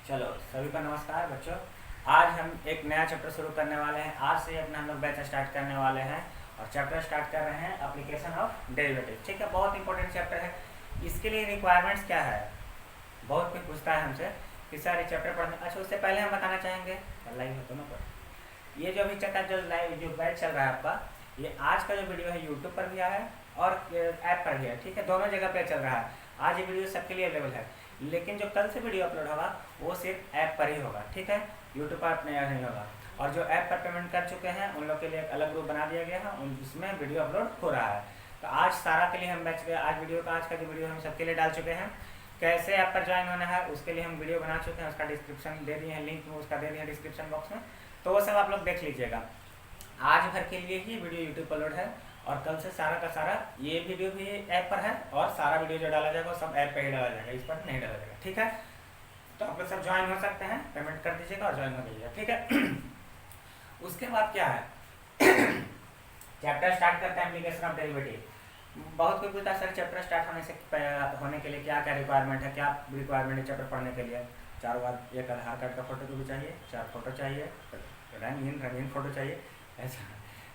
चलो सभी को नमस्कार बच्चों। आज हम एक नया चैप्टर शुरू करने वाले हैं। आज से अपना हम लोग बैच स्टार्ट करने वाले हैं और चैप्टर स्टार्ट कर रहे हैं एप्लीकेशन ऑफ डेरिवेटिव। ठीक है, बहुत इंपॉर्टेंट चैप्टर है। इसके लिए रिक्वायरमेंट्स क्या है, बहुत कोई पूछता है हमसे कि सर ये चैप्टर पढ़ने। अच्छा, उससे पहले हम बताना चाहेंगे लाइव हो तो ना पर ये जो अभी चक्कर जो लाइव जो बैच चल रहा है आपका, ये आज का जो वीडियो है यूट्यूब पर भी आया है और ऐप पर भी है। ठीक है, दोनों जगह पे चल रहा है। आज ये वीडियो सबके लिए अवेलेबल है, लेकिन जो कल से वीडियो अपलोड होगा वो सिर्फ ऐप पर ही होगा। ठीक है, यूट्यूब पर नया नहीं होगा। और जो ऐप पर पेमेंट कर चुके हैं उन लोग के लिए एक अलग ग्रुप बना दिया गया है, उसमें वीडियो अपलोड हो रहा है। तो आज सारा के लिए हम बैच आज वीडियो का आज का जो वीडियो हम सबके लिए डाल चुके हैं। कैसे ऐप पर ज्वाइन होना है उसके लिए हम वीडियो बना चुके हैं, उसका डिस्क्रिप्शन दे दिए हैं, लिंक उसका दे दिए हैं डिस्क्रिप्शन बॉक्स में, तो वो सब आप लोग देख लीजिएगा। आज भर के लिए ही वीडियो यूट्यूब पर अपलोड है और कल से सारा का सारा ये वीडियो भी ऐप पर है और सारा वीडियो जो डाला जाएगा सब ऐप पे ही डाला जाएगा, इस पर नहीं डाला जाएगा। ठीक है, तो आप लोग सब ज्वाइन हो सकते हैं, पेमेंट कर दीजिएगा और ज्वाइन हो जाइएगा। ठीक है उसके बाद क्या है चैप्टर स्टार्ट करते हैं एप्लीकेशन ऑफ डेरिवेटिव। बहुत कोई पूछता है सर चैप्टर स्टार्ट होने के लिए क्या क्या रिक्वायरमेंट है, क्या रिक्वायरमेंट है चैप्टर पढ़ने के लिए। 4 बार एक आधार कार्ड का फोटो भी चाहिए, 4 फोटो चाहिए, रंगीन फोटो चाहिए। ऐसा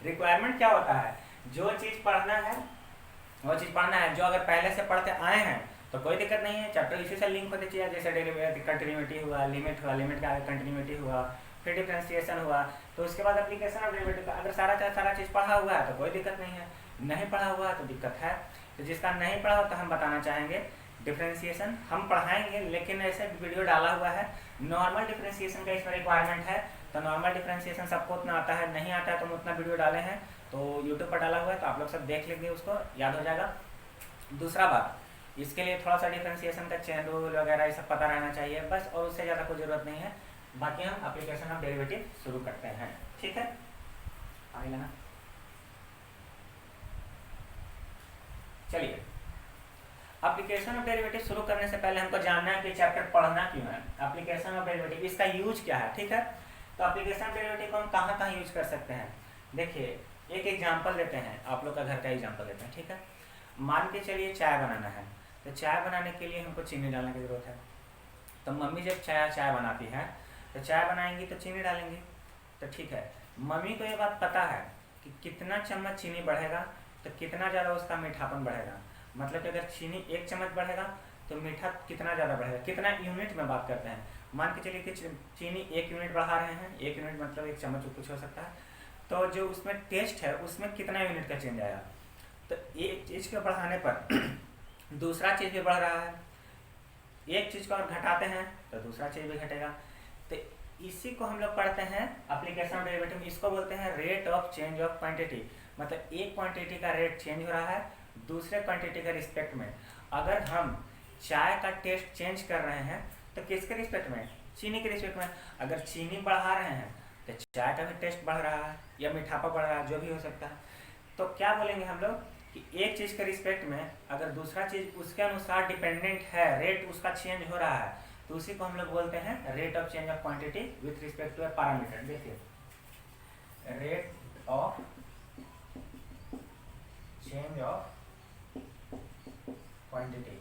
रिक्वायरमेंट क्या होता है, जो चीज़ पढ़ना है वो चीज़ पढ़ना है। जो अगर पहले से पढ़ते आए हैं तो कोई दिक्कत नहीं है, चैप्टर इसी से लिंक होते चाहिए। जैसे डेरिवेटिव कंटिन्यूटी हुआ, लिमिट के आगे कंटिन्यूटी हुआ, फिर डिफरेंशिएशन हुआ, तो उसके बाद एप्लीकेशन ऑफ डेरिवेटिव का अगर सारा चीज़ पढ़ा हुआ है तो कोई दिक्कत नहीं है। नहीं पढ़ा हुआ है तो दिक्कत है। तो जिसका नहीं पढ़ा हो तो हम बताना चाहेंगे डिफरेंशिएशन हम पढ़ाएंगे, लेकिन ऐसे वीडियो डाला हुआ है। नॉर्मल डिफरेंशिएशन का इसमें रिक्वायरमेंट है, तो नॉर्मल डिफरेंशिएशन सबको उतना आता है, नहीं आता है तो हम उतना वीडियो डाले हैं, तो यूट्यूब पर डाला हुआ है, तो आप लोग सब देख लेंगे, उसको याद हो जाएगा। दूसरा बात, इसके लिए थोड़ा सा डिफरेंशिएशन का चेन रूल वगैरह ये सब पता रहना चाहिए बस, और उससे ज़्यादा कोई ज़रूरत नहीं है। बाकी हम एप्लीकेशन ऑफ डेरिवेटिव शुरू करते हैं। ठीक है, आगे लेना। चलिए, एप्लीकेशन ऑफ डेरिवेटिव शुरू करने से पहले हमको जानना है कि चैप्टर पढ़ना क्यों है, एप्लीकेशन ऑफ डेरिवेटिव इसका यूज क्या है। ठीक है, तो एप्लीकेशन ऑफ डेरिवेटिव को हम कहाँ कहाँ यूज कर सकते हैं। देखिए, एक एग्जांपल लेते हैं, आप लोग का घर का एग्जांपल लेते हैं। ठीक है, मान के चलिए चाय बनाना है, तो चाय बनाने के लिए हमको चीनी डालने की ज़रूरत है। तो मम्मी जब चाय बनाती है तो चाय बनाएंगी तो चीनी डालेंगी। तो ठीक है, मम्मी को ये बात पता है कि कितना चम्मच चीनी बढ़ेगा तो कितना ज़्यादा उसका मीठापन बढ़ेगा। मतलब कि अगर चीनी 1 चम्मच बढ़ेगा तो मीठा कितना ज़्यादा बढ़ेगा, कितना यूनिट में बात करते हैं। मान के चलिए कि चीनी 1 यूनिट बढ़ा रहे हैं, 1 यूनिट मतलब 1 चम्मच कुछ हो सकता है, तो जो उसमें टेस्ट है उसमें कितना यूनिट का चेंज आएगा। तो एक चीज़ के बढ़ाने पर दूसरा चीज़ भी बढ़ रहा है, एक चीज़ को अगर घटाते हैं तो दूसरा चीज़ भी घटेगा। तो इसी को हम लोग पढ़ते हैं एप्लीकेशन ऑफ डेरिवेटिव। इसको बोलते हैं rate of change of quantity. मतलब एक क्वांटिटी का रेट चेंज हो रहा है दूसरे क्वांटिटी के रिस्पेक्ट में। अगर हम चाय का टेस्ट चेंज कर रहे हैं तो किसके रिस्पेक्ट में, चीनी के रिस्पेक्ट में। अगर चीनी बढ़ा रहे हैं तो चाय का भी टेस्ट बढ़ रहा है या मीठापा बढ़ रहा है, जो भी हो सकता है। तो क्या बोलेंगे हम लोग कि एक चीज़ के रिस्पेक्ट में अगर दूसरा चीज़ उसके अनुसार डिपेंडेंट है, रेट उसका चेंज हो रहा है, तो उसी को हम लोग बोलते हैं rate of change of quantity with respect to a parameter. देखिए, rate of change of quantity.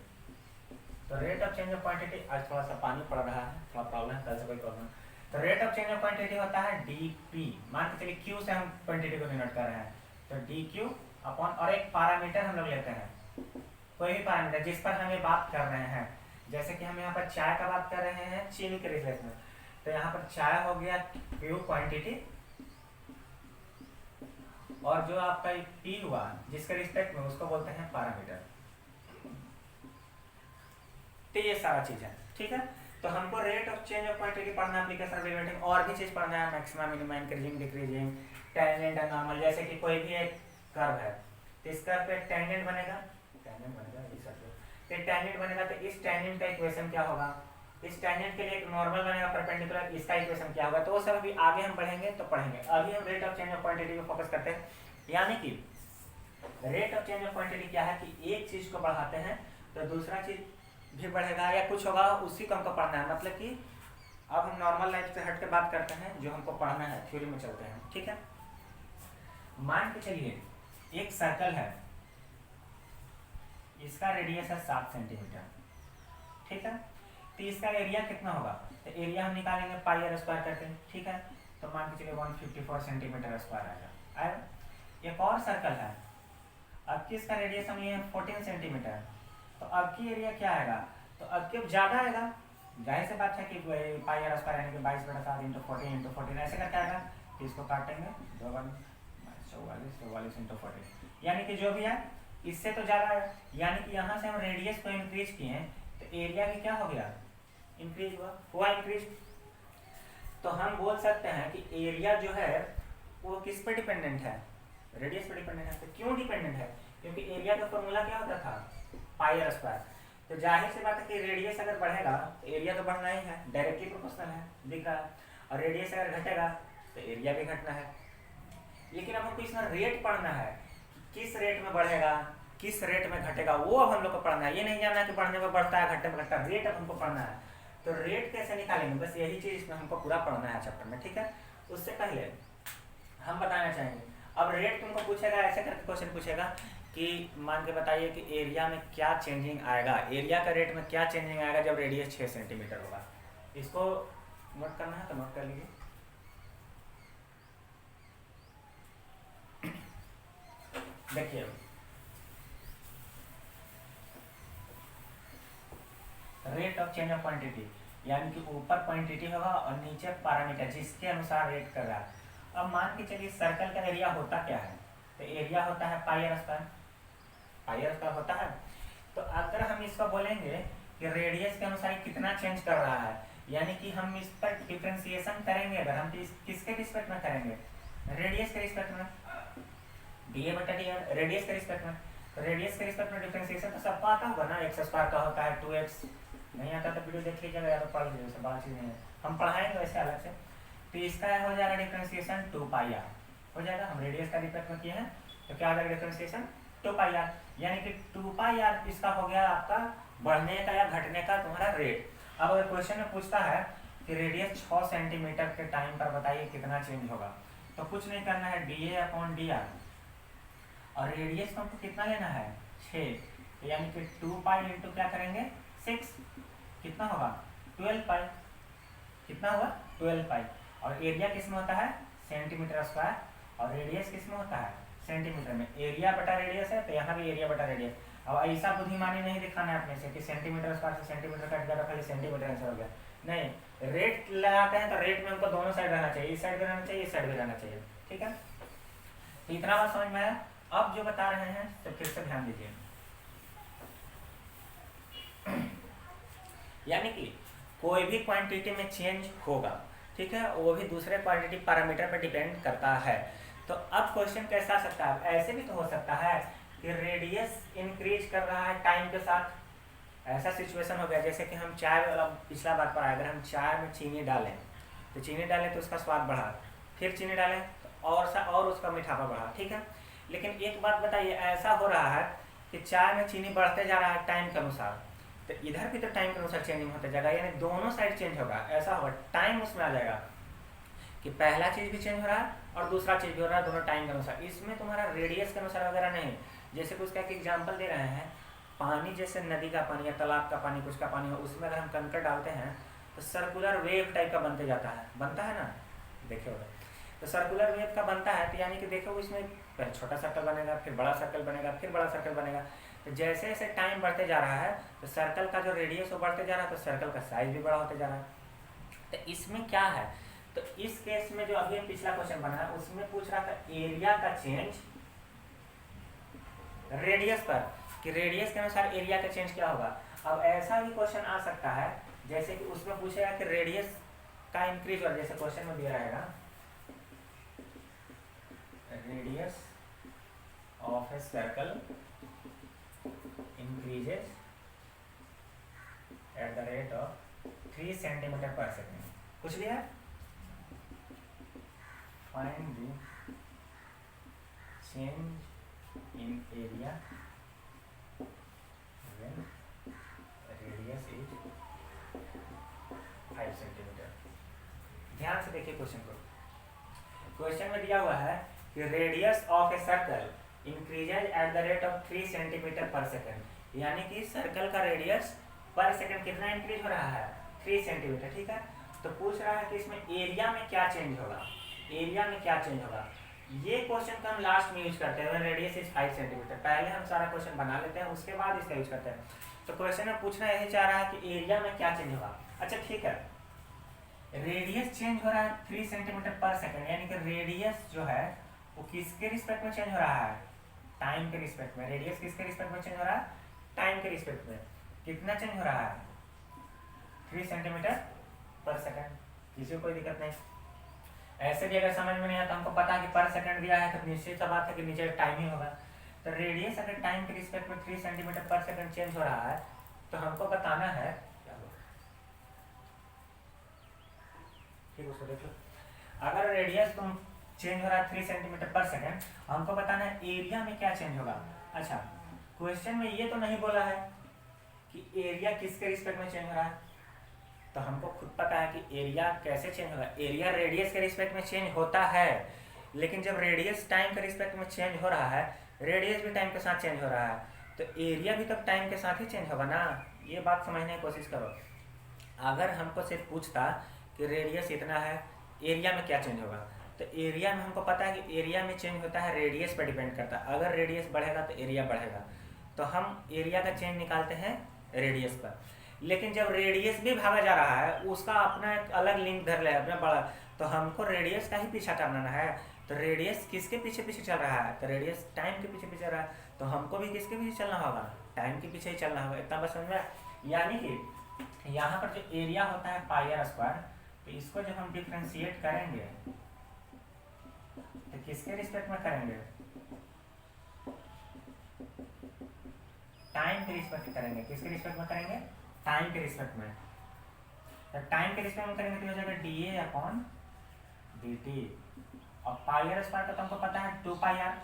तो rate of change of quantity, आज थोड़ा सा पानी पड़ रहा है, थोड़ा प्रॉब्लम है, कल से कोई प्रॉब्लम। तो rate of change of quantity होता है dp। मान के चलिए q से हम क्वांटिटी को डिनोट कर रहे हैं, तो dq अपॉन, और एक पैरामीटर हम लोग लेते हैं, कोई भी पैरामीटर जिस पर हम ये बात कर रहे हैं। जैसे कि हम यहाँ पर चाय का बात कर रहे हैं चीनी के रिस्पेक्ट में, तो यहाँ पर चाय हो गया q क्वांटिटी, और जो आपका p हुआ जिसके रिस्पेक्ट में उसको बोलते हैं पैरामीटर। तो ये सारा चीज है। ठीक है, तो हमको rate of change of quantity पढ़ना, एप्लीकेशन ऑफ डेरिवेटिव, और भी चीज पढ़ना है, maximum, minimum, increasing, decreasing, tangent और नॉर्मल। जैसे कि कोई भी एक कर्व है तो इस कर्व पे टेंजेंट बनेगा, टेंजेंट बनेगा तो इस टेंजेंट का इक्वेशन क्या होगा, इस टेंजेंट के लिए एक नॉर्मल बनेगा परपेंडिकुलर, इसका इक्वेशन क्या होगा। तो वो सब अभी आगे हम पढ़ेंगे तो पढ़ेंगे। अभी हम rate of change of quantity पे फोकस करते हैं। यानी कि rate of change of quantity क्या है कि एक चीज को बढ़ाते हैं तो दूसरा चीज भी बढ़ेगा या कुछ होगा, उसी को हमको पढ़ना है। मतलब कि अब हम नॉर्मल लाइफ से हट के बात करते हैं, जो हमको पढ़ना है थ्योरी में चलते हैं। ठीक है, मान के चलिए एक सर्कल है, इसका रेडियस है 7 सेंटीमीटर। ठीक है, तो इसका एरिया कितना होगा, तो एरिया हम निकालेंगे पाई आर स्क्वायर करके, ठीक है। तो मान के चलिए 154 सेंटीमीटर स्क्वायर आएगा। एक और सर्कल है, अब की इसका रेडियस हम लिए 14 सेंटीमीटर, तो अब की एरिया क्या आएगा, तो अब की ज़्यादा आएगा, जाहिर सी बात है कि पाई आर स्क्वायर यानी कि 22/7 इंटू 14 ऐसे करके आएगा। तो इसको काटेंगे 44 इंटू 14 यानी कि जो भी है इससे तो ज़्यादा है, यानी कि यहाँ से हम रेडियस को इंक्रीज किए हैं तो एरिया की क्या हो गया, इंक्रीज हुआ इंक्रीज। तो हम बोल सकते हैं कि एरिया जो है वो किस पे डिपेंडेंट है, रेडियस पे डिपेंडेंट है। तो क्यों डिपेंडेंट है, क्योंकि एरिया का फॉर्मूला क्या होता था, पाई आर स्क्वायर। तो जाहिर सी बात है कि रेडियस अगर बढ़ेगा तो एरिया तो बढ़ना ही है, डायरेक्टली प्रोपोर्शनल है, दिख रहा है। और रेडियस अगर घटेगा तो एरिया भी घटना है। लेकिन अब हमको इसमें रेट पढ़ना है, किस रेट में बढ़ेगा किस रेट में घटेगा, वो अब हम लोग को पढ़ना है। ये नहीं जानना कि बढ़ने में बढ़ता है घटने में घटता है, रेट अब हमको पढ़ना है। तो रेट कैसे निकालेंगे, बस यही चीज़ इसमें हमको पूरा पढ़ना है चैप्टर में, ठीक है। उससे पहले हम बताना चाहेंगे, अब रेट तुमको पूछेगा, ऐसे करके क्वेश्चन पूछेगा कि मान के बताइए कि एरिया में क्या चेंजिंग आएगा, एरिया का रेट में क्या चेंजिंग आएगा जब रेडियस 6 सेंटीमीटर होगा। इसको नोट करना है तो नोट कर लीजिए। देखिए rate of change of quantity, यानी कि ऊपर क्वांटिटी होगा और नीचे पैरामीटर जिसके अनुसार रेट कर रहा है। अब मान के चलिए सर्कल का एरिया होता क्या है, तो एरिया होता है pi r square, pi r square होता है। तो अगर हम इसको बोलेंगे कि रेडियस के अनुसार कितना चेंज कर रहा है, यानी कि हम इस पर डिफ्रेंसिएशन करेंगे, अगर हम किसके रिस्पेक्ट में करेंगे, रेडियस के रिस्पेक्ट में, डी बटा डी रेडियस के रिस्पेक्ट में। तो रेडियस के रिस्पेक्ट में डिफ्रेंसिएशन तो सबको आता होगा ना, एक्स स्क्वायर का होता है 2x, नहीं आता तो वीडियो देख लीजिएगा या तो पढ़ लीजिए, बड़ा चीज़ नहीं है, हम पढ़ाएंगे वैसे अलग से। तो इसका हो जाएगा डिफ्रेंसिएशन 2 पाई आर हो जाएगा। हम रेडियस का रिस्पेक्ट में किए हैं तो क्या हो जाएगा डिफ्रेंसिएशन 2 पाई आर, यानी कि 2 पाई आर इसका हो गया आपका बढ़ने का या घटने का तुम्हारा रेट। अब अगर क्वेश्चन में पूछता है कि रेडियस 6 सेंटीमीटर के टाइम पर बताइए कितना चेंज होगा, तो कुछ नहीं करना है, DA/DR, और रेडियस को हमको कितना लेना है 6, तो यानी कि 2 पाई इंटू क्या करेंगे 6, कितना होगा 12 पाई, कितना हुआ 12 पाई। और एरिया किस में होता है सेंटीमीटर स्क्वायर, और रेडियस किस में होता है सेंटीमीटर में। एरिया बटा रेडियस है तो यहाँ भी एरिया बटा रेडियस। अब ऐसा बुद्धिमानी नहीं दिखाना है अपने से कि सेंटीमीटर स्क्वायर से सेंटीमीटर कट गया तो खाली सेंटीमीटर आंसर हो गया, नहीं। रेट लगाते हैं तो रेट में हमको दोनों साइड रहना चाहिए, इस साइड भी रहना चाहिए इस साइड भी रहना चाहिए, ठीक है। तो इतना बात समझ में आया। अब जो बता रहे हैं तो फिर से ध्यान दीजिए, यानी कि कोई भी क्वांटिटी में चेंज होगा, ठीक है, वो भी दूसरे क्वांटिटी पैरामीटर पर डिपेंड करता है। तो अब क्वेश्चन कैसा आ सकता है, ऐसे भी तो हो सकता है कि रेडियस इंक्रीज कर रहा है टाइम के साथ। ऐसा सिचुएशन हो गया जैसे कि हम चाय वाला पिछला बात पर आए, अगर हम चाय में चीनी डालें तो चीनी डालें तो उसका स्वाद बढ़ा, फिर चीनी डालें तो और उसका मीठापा बढ़ा, ठीक है। लेकिन एक बात बताइए, ऐसा हो रहा है कि चाय में चीनी बढ़ते जा रहा है टाइम के अनुसार, तो इधर भी तो टाइम के अनुसार चेंजिंग होता जाएगा, यानी दोनों साइड चेंज होगा। ऐसा होगा टाइम उसमें आ जाएगा कि पहला चीज़ भी चेंज हो रहा है और दूसरा चीज़ भी हो रहा है, दोनों टाइम के अनुसार। इसमें तुम्हारा रेडियस के अनुसार वगैरह नहीं। जैसे कुछ का एग्जाम्पल दे रहे हैं, पानी जैसे नदी का पानी या तालाब का पानी, कुछ का पानी हो, उसमें अगर हम कंकड़ डालते हैं तो सर्कुलर वेव टाइप का बनते जाता है, बनता है ना, देखे होगा। तो सर्कुलर वेव का बनता है तो यानी कि देखो इसमें छोटा सर्कल बनेगा, फिर बड़ा सर्कल बनेगा, फिर बड़ा सर्कल बनेगा। तो जैसे जैसे टाइम बढ़ते जा रहा है तो सर्कल का जो रेडियस वो बढ़ते जा रहा है, तो सर्कल का साइज भी बड़ा होते जा रहा है। तो इसमें क्या है, तो इस केस में जो अभी पिछला क्वेश्चन बना है उसमें पूछ रहा था एरिया का चेंज रेडियस पर, कि रेडियस के अनुसार एरिया का चेंज क्या होगा। अब ऐसा भी क्वेश्चन आ सकता है जैसे कि उसमें पूछेगा कि रेडियस का इंक्रीज, और जैसे क्वेश्चन में दिया रहेगा radius of a circle increases at the rate of 3 centimetre पर सेकेंड, कुछ भी है। Find the change in area when radius is 5 centimetre. ध्यान से देखिए क्वेश्चन को, क्वेश्चन में दिया हुआ है कि radius of a circle increases at the rate of 3 centimetre पर सेकेंड, यानी कि सर्कल का रेडियस पर सेकंड कितना इंक्रीज हो रहा है, 3 सेंटीमीटर, ठीक है। तो पूछ रहा है कि इसमें एरिया में क्या चेंज होगा, एरिया में क्या चेंज होगा। ये क्वेश्चन का हम लास्ट में यूज करते हैं, रेडियस इज 5 सेंटीमीटर। पहले हम सारा क्वेश्चन बना लेते हैं, उसके बाद इसका यूज करते हैं। तो क्वेश्चन में पूछना यही चाह रहा है कि एरिया में क्या चेंज होगा। अच्छा ठीक है, रेडियस चेंज हो रहा है 3 सेंटीमीटर पर सेकंड, यानी कि रेडियस जो है वो किसके रिस्पेक्ट में चेंज हो रहा है, टाइम के रिस्पेक्ट में। रेडियस किसके रिस्पेक्ट में चेंज हो रहा है, टाइम के रिस्पेक्ट में। कितना चेंज हो रहा है, 3 सेंटीमीटर पर सेकंड। किसी को कोई दिक्कत नहीं। ऐसे भी अगर समझ में नहीं आता, हमको पता है कि पर सेकंड दिया है तो निश्चित सा बात है कि नीचे टाइम ही होगा। तो रेडियस अगर टाइम के रिस्पेक्ट में 3 सेंटीमीटर पर सेकंड चेंज हो रहा है तो हमको बताना है, ठीक उसको देख लो। अगर रेडियस तुम चेंज हो रहा है 3 सेंटीमीटर पर सेकंड, हमको बताना है एरिया में क्या चेंज होगा। अच्छा, क्वेश्चन में ये तो नहीं बोला है कि एरिया किसके रिस्पेक्ट में चेंज हो रहा है, तो हमको खुद पता है कि एरिया कैसे चेंज होगा। एरिया रेडियस के रिस्पेक्ट में चेंज होता है, लेकिन जब रेडियस टाइम के रिस्पेक्ट में चेंज हो रहा है, रेडियस भी टाइम के साथ चेंज हो रहा है, तो एरिया भी तब टाइम के साथ ही चेंज होगा ना। ये बात समझने की कोशिश करो। अगर हमको सिर्फ पूछता कि रेडियस इतना है, एरिया में क्या चेंज होगा, तो एरिया में हमको पता है कि एरिया में चेंज होता है, रेडियस पर डिपेंड करता है। अगर रेडियस बढ़ेगा तो एरिया बढ़ेगा, तो हम एरिया का चेंज निकालते हैं रेडियस पर। लेकिन जब रेडियस भी भागा जा रहा है, उसका अपना एक अलग लिंक धर ले अपना बड़ा, तो हमको रेडियस का ही पीछा करना है। तो रेडियस किसके पीछे पीछे चल रहा है, तो रेडियस टाइम के पीछे पीछे चल रहा है, तो हमको भी किसके पीछे चलना होगा, टाइम के पीछे ही चलना होगा। इतना बस समझ में। यानी कि यहाँ पर जो एरिया होता है पाई आर स्क्वायर, तो इसको जब हम डिफ्रेंशिएट करेंगे तो किसके रिस्पेक्ट में करेंगे, टाइम के रिस्पेक्ट करेंगे। किसके रिस्पेक्ट में करेंगे, टाइम के रिस्पेक्ट में। तो टाइम के रिस्पेक्ट में करेंगे तो हो जाएगा dA अपॉन dt। और पाई आर स्क्वायर का तो हमको पता है 2 पाई आर,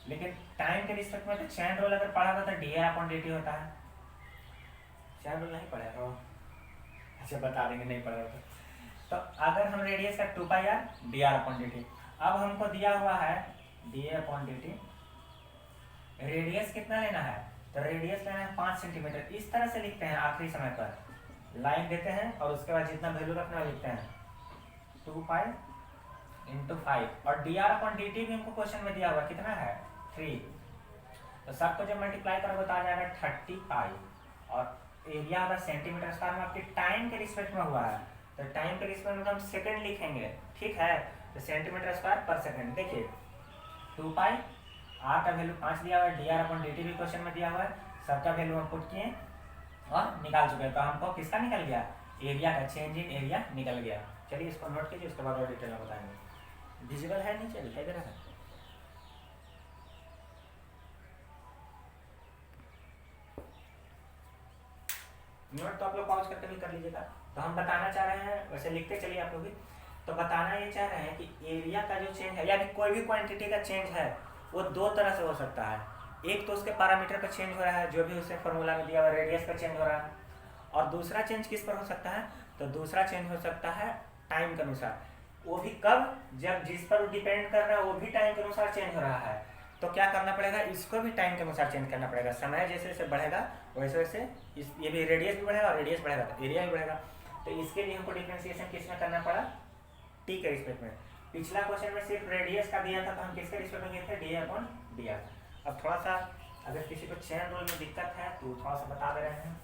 लेकिन टाइम के रिस्पेक्ट में तो चैन रूल अगर पढ़ा होता तो dA अपॉन dt होता है। चैन रूल नहीं पढ़ा हो, अच्छा बता देंगे, नहीं पढ़ा होता। तो अगर हम रेडियस का 2 pi are dr upon dt, अब हमको दिया हुआ है dA अपॉन dt, रेडियस कितना लेना है, तो रेडियस लेना है 5 सेंटीमीटर। इस तरह से लिखते हैं, आखिरी समय पर लाइन देते हैं और उसके बाद जितना वैल्यू रखना है लिखते हैं 2 पाई इंटू 5। और d r upon d T भी हमको क्वेश्चन में दिया हुआ कितना है, 3। तो सबको जब मल्टीप्लाई करोगे तो आ जाएगा 30 पाई। और एरिया अगर सेंटीमीटर स्क्वायर में आपके टाइम के रिस्पेक्ट में हुआ है, तो टाइम के रिस्पेक्ट में तो हम सेकंड लिखेंगे, ठीक है। तो सेंटीमीटर स्क्वायर पर सेकंड। देखिए 2 पाई, आर का वैल्यू 5 दिया हुआ है, D r upon d T भी क्वेश्चन में दिया हुआ है, सबका वैल्यू हम पुट किए और निकाल चुके हैं। तो हमको किसका निकल गया, एरिया का, चेंज इन एरिया निकल गया। चलिए इसको नोट कीजिए, उसके बाद और डिटेल में बताएंगे। विजिबल है, नीचे दिखाई दे रहा है। नोट तो आप लोग पॉज करके भी कर लीजिएगा। तो हम बताना चाह रहे हैं, वैसे लिखते चलिए आप लोग भी, तो बताना ये चाह रहे हैं कि एरिया का जो चेंज है, यानी कोई भी क्वांटिटी का चेंज है, वो 2 तरह से हो सकता है। एक तो उसके पैरामीटर पर चेंज हो रहा है, जो भी उसने फॉर्मूला में दिया हुआ, रेडियस पर चेंज हो रहा है। और दूसरा चेंज किस पर हो सकता है, तो दूसरा चेंज हो सकता है टाइम के अनुसार। वो भी कब, जब जिस पर डिपेंड कर रहा है वो भी टाइम के अनुसार चेंज हो रहा है। तो क्या करना पड़ेगा, इसको भी टाइम के अनुसार चेंज करना पड़ेगा। समय जैसे जैसे बढ़ेगा वैसे वैसे ये भी रेडियस भी बढ़ेगा, और रेडियस बढ़ेगा तो एरिया भी बढ़ेगा। तो इसके लिए हमको डिफ्रेंशिएशन किस में करना पड़ा, टी के रिस्पेक्ट में। पिछला क्वेश्चन में सिर्फ रेडियस का दिया था, तो हम किसके रिस्पेक्ट में गए थे, डी अपॉन डी आर। अब थोड़ा सा अगर किसी को चेन रूल में दिक्कत है तो थोड़ा सा बता दे रहे हैं।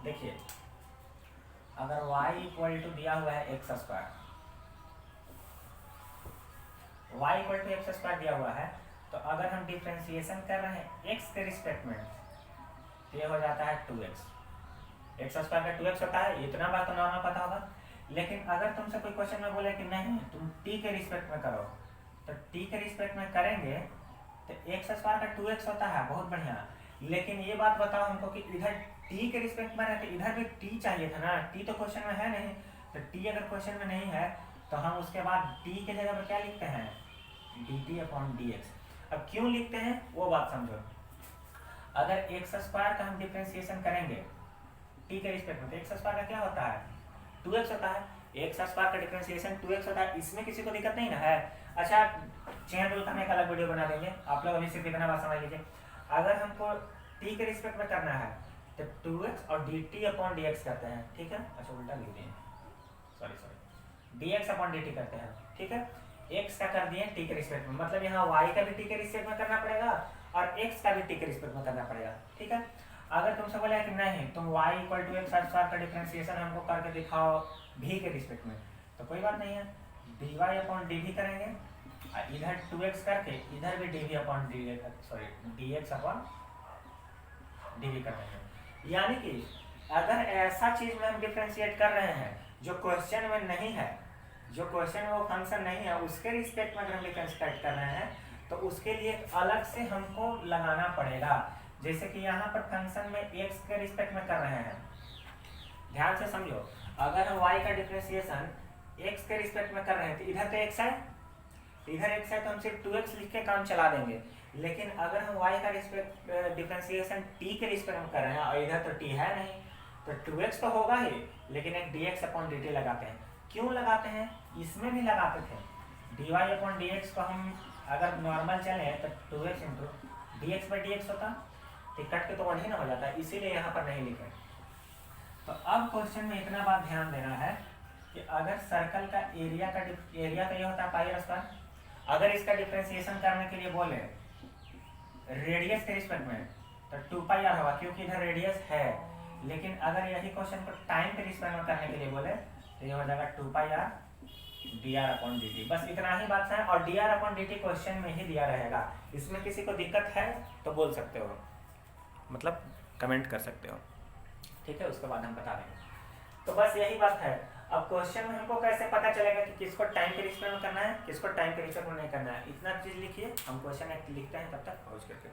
देखिए अगर y इक्वल टू दिया हुआ है x square, y equal to x square दिया हुआ है, तो अगर हम डिफ्रेंशिएशन कर रहे हैं x के रिस्पेक्ट में, तो ये हो जाता है 2x। एक्स स्क्वायर का 2x होता है, इतना बात तो नॉर्मल पता होगा। लेकिन अगर तुमसे कोई क्वेश्चन में बोले कि नहीं तुम t के रिस्पेक्ट में करो, तो t के रिस्पेक्ट में करेंगे तो एक्स स्क्वायर का 2x होता है, बहुत बढ़िया। लेकिन ये बात बताओ हमको कि इधर t के रिस्पेक्ट में रहते, इधर भी t चाहिए था ना, t तो क्वेश्चन में है नहीं। तो t अगर क्वेश्चन में नहीं है तो हम उसके बाद t के जगह पर क्या लिखते हैं, dt अपॉन dx। अब क्यों लिखते हैं वो बात समझो। अगर एक्स स्क्वायर का हम डिफ्रेंशिएशन करेंगे t के रिस्पेक्ट में, तो एक्स स्क्वायर का क्या होता है, 2x होता है। एक्स स्क्वायर का डिफरेंशिएशन 2x होता है, इसमें किसी को दिक्कत नहीं ना है। अच्छा चेन रूल का हम एक अलग वीडियो बना देंगे, आप लोग अभी सिर्फ इतना बात समझ लीजिए। अगर हमको t के रिस्पेक्ट में करना है तो 2x और dt अपॉन dx करते हैं, ठीक है। अच्छा उल्टा लिख दिए, सॉरी dx अपॉन dt करते हैं, ठीक है। x का कर दिए t के रिस्पेक्ट में, मतलब यहाँ y का भी t के रिस्पेक्ट में करना पड़ेगा और x का भी t के रिस्पेक्ट में करना पड़ेगा, ठीक है। अगर तुमसे बोला कि नहीं तुम y इक्वल टू x का डिफरेंशिएशन हमको करके दिखाओ v के रिस्पेक्ट में, तो कोई बात नहीं है, dy अपॉन dv करेंगे, इधर 2x करके इधर भी dv upon dx upon dv कर देंगे। यानी कि अगर ऐसा चीज में हम डिफरेंशिएट कर रहे हैं जो क्वेश्चन में नहीं है, जो क्वेश्चन में वो फंक्शन नहीं है, उसके रिस्पेक्ट में अगर हम डिफरेंशिएट कर रहे हैं तो उसके लिए अलग से हमको लगाना पड़ेगा। जैसे कि यहाँ पर फंक्शन में x के रिस्पेक्ट में कर रहे हैं, ध्यान से समझो, अगर हम y का डिफरेंशिएशन x के रिस्पेक्ट में कर रहे हैं तो इधर तो x है, इधर x है तो हम सिर्फ 2x लिख के काम चला देंगे। लेकिन अगर हम y का डिफरेंशिएशन t के रिस्पेक्ट में कर रहे हैं और इधर तो t है नहीं, तो 2x तो होगा ही, लेकिन एक dx अपॉन dt लगाते हैं। क्यों लगाते हैं? इसमें भी लगाते थे, dy अपॉन dx को हम अगर नॉर्मल चले तो 2x into dx by dx होता, तो कट के तो वही ना हो जाता है, इसीलिए यहाँ पर नहीं लिखे। तो अब क्वेश्चन में इतना बात ध्यान देना है कि अगर सर्कल का एरिया तो ये होता है पाई आर स्क्वायर, अगर इसका डिफरेंशिएशन करने के लिए बोले रेडियस के रिस्पेक्ट में तो 2 पाई आर होगा, क्योंकि इधर रेडियस है। लेकिन अगर यही क्वेश्चन को टाइम के रिस्पेक्ट में करने के लिए बोले तो ये हो जाएगा 2 pi r d r upon d t. बस इतना ही बात है, और d r upon d t question में ही दिया रहेगा। इसमें किसी को दिक्कत है तो बोल सकते हो, मतलब कमेंट कर सकते हो, ठीक है, उसके बाद हम बता देंगे। तो बस यही बात है। अब क्वेश्चन में हमको कैसे पता चलेगा कि किसको टाइम के रिस्पेक्ट में करना है, किसको टाइम के रिस्पेक्ट में नहीं करना है, इतना चीज लिखिए। हम क्वेश्चन एक लिखते हैं, तब तक पहुँच करके